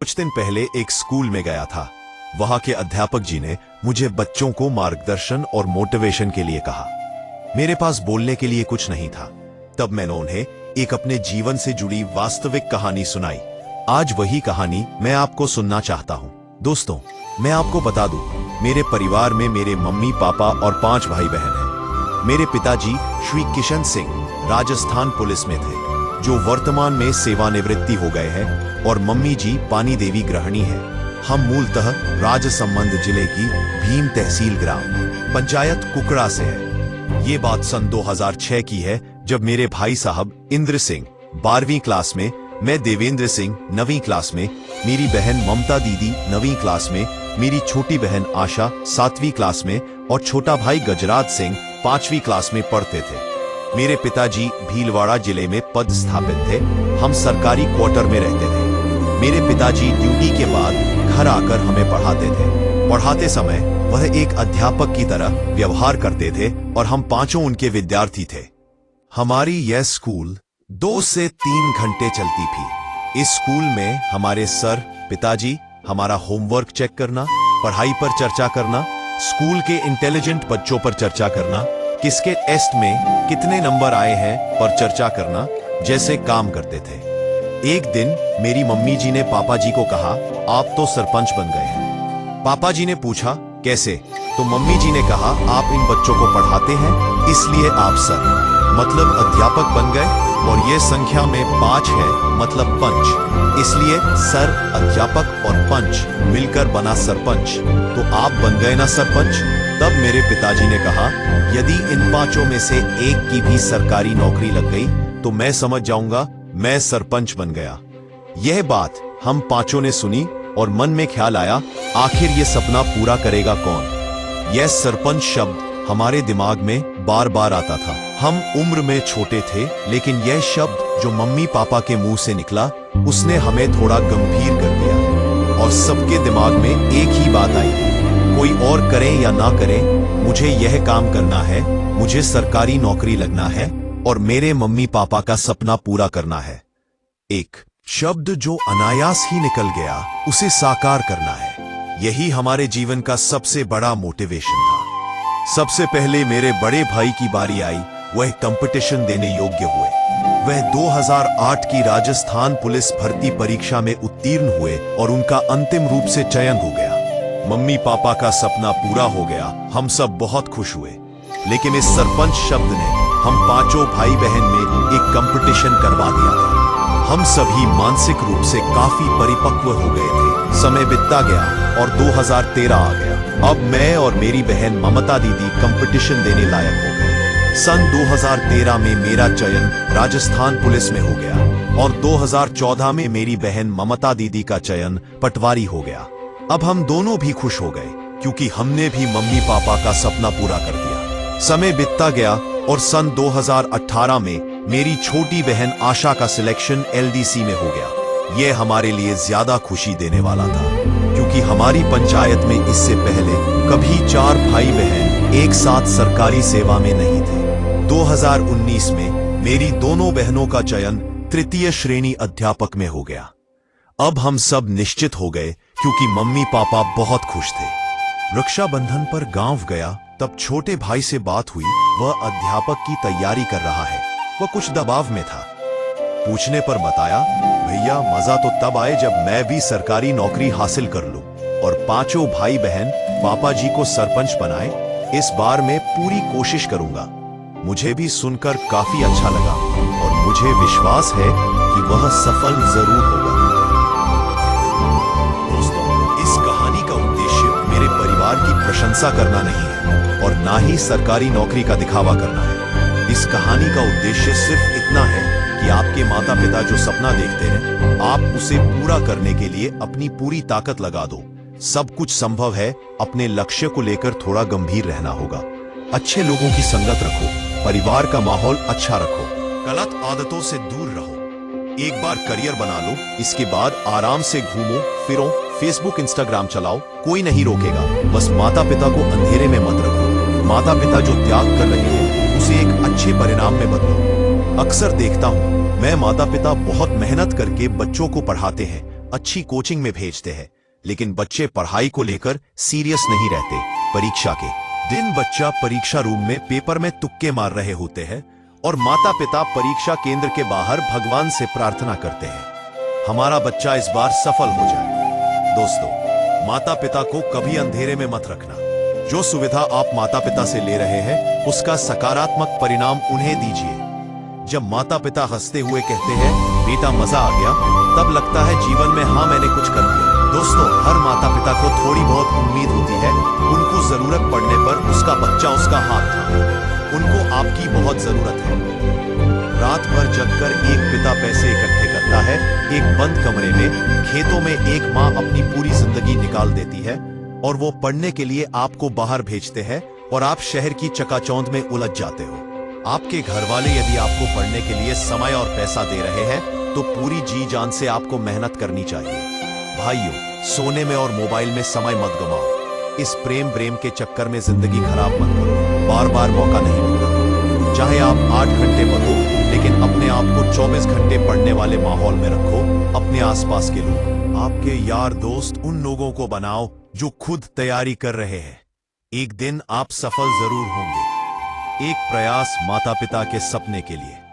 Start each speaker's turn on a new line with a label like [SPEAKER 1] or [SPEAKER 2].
[SPEAKER 1] कुछ दिन पहले एक स्कूल में गया था। वहां के अध्यापक जी ने मुझे बच्चों को मार्गदर्शन और मोटिवेशन के लिए कहा। मेरे पास बोलने के लिए कुछ नहीं था। तब मैंने उन्हें एक अपने जीवन से जुड़ी वास्तविक कहानी सुनाई। आज वही कहानी मैं आपको सुनना चाहता हूं। दोस्तों, मैं आपको बता दूं, मेरे परिवार में मेरे मम्मी पापा और 5 भाई बहन हैं। मेरे पिताजी श्री किशन सिंह राजस्थान पुलिस में थे, जो वर्तमान में सेवानिवृत्ति हो गए हैं, और मम्मी जी पानी देवी गृहिणी है। हम मूलतः राजसमंद जिले की भीम तहसील ग्राम पंचायत कुकड़ा से है। ये बात सन 2006 की है, जब मेरे भाई साहब इंद्र सिंह 12वीं क्लास में, मैं देवेंद्र सिंह 9वीं क्लास में, मेरी बहन ममता दीदी 9वीं क्लास में, मेरी छोटी बहन आशा 7वीं क्लास में और छोटा भाई गजराज सिंह 5वीं क्लास में पढ़ते थे। मेरे पिताजी भीलवाड़ा जिले में पद स्थापित थे। हम सरकारी क्वार्टर में रहते थे। मेरे पिताजी ड्यूटी के बाद घर आकर हमें पढ़ाते थे। पढ़ाते समय वह एक अध्यापक की तरह व्यवहार करते थे और हम पांचों उनके विद्यार्थी थे। हमारी यह स्कूल 2 से 3 घंटे चलती थी। इस स्कूल में हमारे सर पिताजी हमारा होमवर्क चेक करना, पढ़ाई पर चर्चा करना, स्कूल के इंटेलिजेंट बच्चों पर चर्चा करना, किसके टेस्ट में कितने नंबर आए हैं पर चर्चा करना जैसे काम करते थे। एक दिन मेरी मम्मी जी ने पापा जी को कहा, आप तो सरपंच बन गए हैं। पापा जी ने पूछा, कैसे? तो मम्मी जी ने कहा, आप इन बच्चों को पढ़ाते हैं, इसलिए आप सर मतलब अध्यापक बन गए, और ये संख्या में 5 है मतलब पंच, इसलिए सर, अध्यापक और पंच मिलकर बना सरपंच। तो आप बन गए ना सरपंच? तब मेरे पिताजी ने कहा, यदि इन 5 में से एक की भी सरकारी नौकरी लग गई तो मैं समझ जाऊंगा मैं सरपंच बन गया। यह बात हम 5 ने सुनी और मन में ख्याल आया, आखिर ये सपना पूरा करेगा कौन? यह सरपंच शब्द हमारे दिमाग में बार बार आता था। हम उम्र में छोटे थे, लेकिन यह शब्द जो मम्मी पापा के मुंह से निकला, उसने हमें थोड़ा गंभीर कर दिया। और सबके दिमाग में एक ही बात आई, कोई और करें या ना करें, मुझे यह काम करना है, मुझे सरकारी नौकरी लगना है और मेरे मम्मी पापा का सपना पूरा करना है। एक शब्द जो अनायास ही निकल गया, उसे साकार करना है। यही हमारे जीवन का सबसे बड़ा मोटिवेशन था। सबसे पहले मेरे बड़े भाई की बारी आई। वह कंपटीशन देने योग्य हुए। वह 2008 की राजस्थान पुलिस भर्ती परीक्षा में उत्तीर्ण हुए और उनका अंतिम रूप से चयन हो गया। मम्मी पापा का सपना पूरा हो गया। हम सब बहुत खुश हुए। लेकिन इस सरपंच शब्द ने हम 5 भाई बहन में एक कंपटीशन करवा दिया था। हम सभी मानसिक रूप से काफी परिपक्व हो गए थे। समय बीतता गया और 2013 आ गया। अब मैं और मेरी बहन ममता दीदी कंपटीशन देने लायक हो गए। सन 2013 में मेरा चयन राजस्थान पुलिस में हो गया और 2014 में मेरी बहन ममता दीदी का चयन पटवारी हो गया। अब हम दोनों भी खुश हो गए, क्योंकि हमने भी मम्मी पापा का सपना पूरा कर दिया। समय बीतता गया और सन 2018 में मेरी छोटी बहन आशा का सिलेक्शन LDC में हो गया। यह हमारे लिए ज्यादा खुशी देने वाला था, क्योंकि हमारी पंचायत में इससे पहले कभी 4 भाई बहन एक साथ सरकारी सेवा में नहीं थे। 2019 में मेरी दोनों बहनों का चयन 3य श्रेणी अध्यापक में हो गया। अब हम सब निश्चित हो गए, क्योंकि मम्मी पापा बहुत खुश थे। रक्षाबंधन पर गांव गया, तब छोटे भाई से बात हुई। वह अध्यापक की तैयारी कर रहा है। वह कुछ दबाव में था। पूछने पर बताया, भैया मजा तो तब आए जब मैं भी सरकारी नौकरी हासिल कर लूं और 5 भाई बहन पापा जी को सरपंच बनाए। इस बार मैं पूरी कोशिश करूंगा। मुझे भी सुनकर काफी अच्छा लगा और मुझे विश्वास है कि वह सफल जरूर होगा। दोस्तों, इस कहानी का उद्देश्य मेरे परिवार की प्रशंसा करना नहीं है और ना ही सरकारी नौकरी का दिखावा करना है। इस कहानी का उद्देश्य सिर्फ इतना है कि आपके माता पिता जो सपना देखते हैं, आप उसे पूरा करने के लिए अपनी पूरी ताकत लगा दो। सब कुछ संभव है। अपने लक्ष्य को लेकर थोड़ा गंभीर रहना होगा। अच्छे लोगों की संगत रखो, परिवार का माहौल अच्छा रखो, गलत आदतों से दूर रहो। एक बार करियर बना लो, इसके बाद आराम से घूमो फिरो, फेसबुक इंस्टाग्राम चलाओ, कोई नहीं रोकेगा। बस माता पिता को अंधेरे में मत रखो। माता पिता जो त्याग कर रहे हैं, उसे एक अच्छे परिणाम में बदलो। अक्सर देखता हूँ, मैं माता पिता बहुत मेहनत करके बच्चों को पढ़ाते हैं, अच्छी कोचिंग में भेजते हैं, लेकिन बच्चे पढ़ाई को लेकर सीरियस नहीं रहते। परीक्षा के दिन बच्चा परीक्षा रूम में पेपर में तुक्के मार रहे होते हैं और माता पिता परीक्षा केंद्र के बाहर भगवान से प्रार्थना करते हैं, हमारा बच्चा इस बार सफल हो जाए। दोस्तों, माता पिता को कभी अंधेरे में मत रखना। जो सुविधा आप माता पिता से ले रहे हैं, उसका सकारात्मक परिणाम उन्हें दीजिए। जब माता पिता हंसते हुए कहते हैं, बेटा मजा आ गया, तब लगता है जीवन में हाँ मैंने कुछ कर दिया। दोस्तों, हर माता पिता को थोड़ी बहुत उम्मीद होती है, उनको जरूरत पड़ने पर उसका बच्चा उसका हाथ थामे। उनको आपकी बहुत जरूरत है। रात भर जगकर एक पिता पैसे इकट्ठे करता है, एक बंद कमरे में खेतों में एक माँ अपनी पूरी जिंदगी निकाल देती है और वो पढ़ने के लिए आपको बाहर भेजते हैं और आप शहर की चकाचौंध में उलझ जाते हो। आपके घर वाले यदि आपको पढ़ने के लिए समय और पैसा दे रहे हैं, तो पूरी जी जान से आपको मेहनत करनी चाहिए। भाइयों, सोने में और मोबाइल में समय मत गवाओ। इस प्रेम के चक्कर में जिंदगी खराब मत करो। बार बार मौका नहीं मिलता। चाहे आप 8 घंटे पढ़ो, लेकिन अपने आप को 24 घंटे पढ़ने वाले माहौल में रखो। अपने आसपास के लोग, आपके यार दोस्त, उन लोगों को बनाओ जो खुद तैयारी कर रहे हैं। एक दिन आप सफल जरूर होंगे। एक प्रयास माता पिता के सपने के लिए।